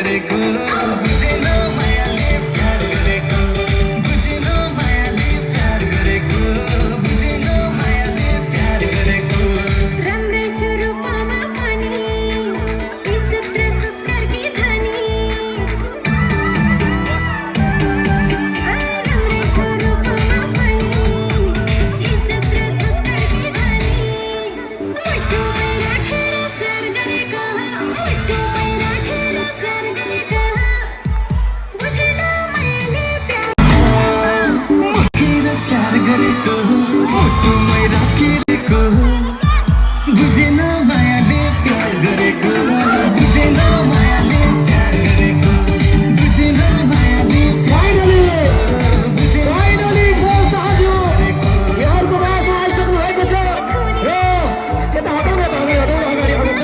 गरेको बुझेन मायाले प्यार गरेको बुझेन मायाले प्यार गरेको बुझेन मायाले प्यार गरेको राम्रै छु रूपमा पनि इज्जत र संस्कारकी धनी राम्रै छु रूपमा पनि इज्जत र संस्कारकी धनी मुटुमै राखेर स्याहार गरेको मुटुमै राखेर स्याहार गरेको बुझेन मायाले प्यार राखेर स्याहार गरेको मुटुमै राखेको बुझेन मायाले प्यार गरेको बुझेन मायाले प्यार गरेको बुझेन मायाले फाइनली बोल्छ आज यहाँको म्याचमा आइसक्नु भएको छ र यता हटाउन हामी हटाउन अगाडि हटाउन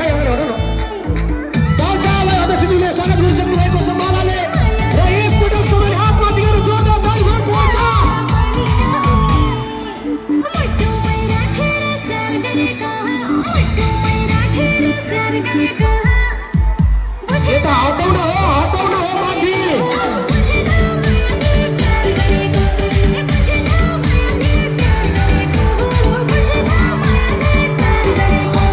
बालसालाई अध्यक्षजीले स्वागत गरिसक्नु भएको छ मालाले र एक पटक सबै हातमा दिएर जोरदार तालीबाट बोल्छ मुटुमै राखेर स्याहार गरेको मुटुमै राखेर स्याहार गरेको यता हटाउन हो माथि बुझेन मायाले प्यार गरेको बुझेन मायाले प्यार गरेको बुझेन मायाले प्यार गरेको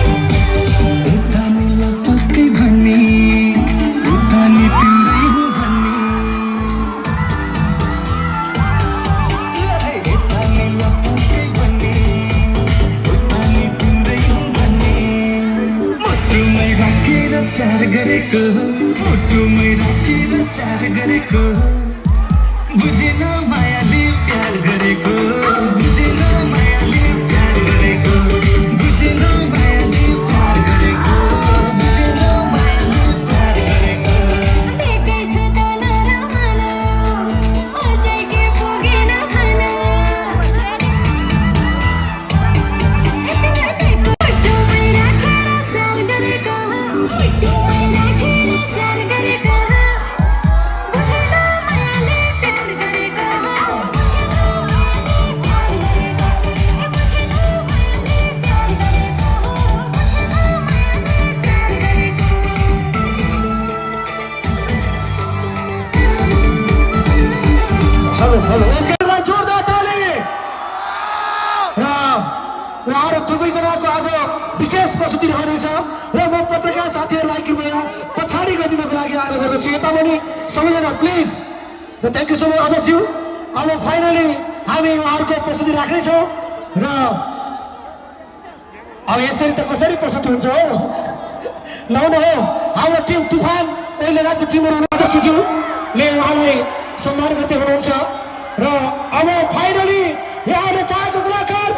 यता मिला पक्कै भन्ने उता नि तिम्रै हो भन्ने यता मिला पक्कै भन्ने उता नि तिम्रै हो भन्ने मुटुमै राखेर स्याहार गरेको मुटुमै राखेर स्याहार गरेको बुझेन मायाले प्यार गरेको बुझेन मायाले प्यार गरेको बुझेन मायाले प्यार गरेको बुझेन मायाले प्यार गरेको देकै छु त नरमाना अझै के पुगेन खान मुटुमै राखेर स्याहार गरेको मुटुमै राखेर स्याहार गरेको बुझेन मायाले प्यार गरेको बुझेन मायाले प्यार गरेको बुझेन मायाले प्यार गरेको बुझेन मायाले प्यार गरेको हेलो ओकेलाई जोरदार ताली र उहाँहरू दुवैजनाको आज विशेष प्रस्तुति रहनेछ र म पत्रकार साथीहरूलाई कृपया पछाडि गरिदिनको लागि आग्रह गर्दछु यता पनि सबैजना प्लिज र थ्याङ्क यू सो मच अध्यक्ष अब फाइनली हामी उहाँहरूको प्रस्तुति राख्नेछौँ र अब यसरी त कसरी प्रस्तुति हुन्छ हो लाउनु हो हाम्रो टिम तुफान अहिले रातको टिमहरू अध्यक्षज्यूले उहाँलाई सम्मान गर्दै हुनुहुन्छ र अब फाइनली यहाँले चाहेको कलाकार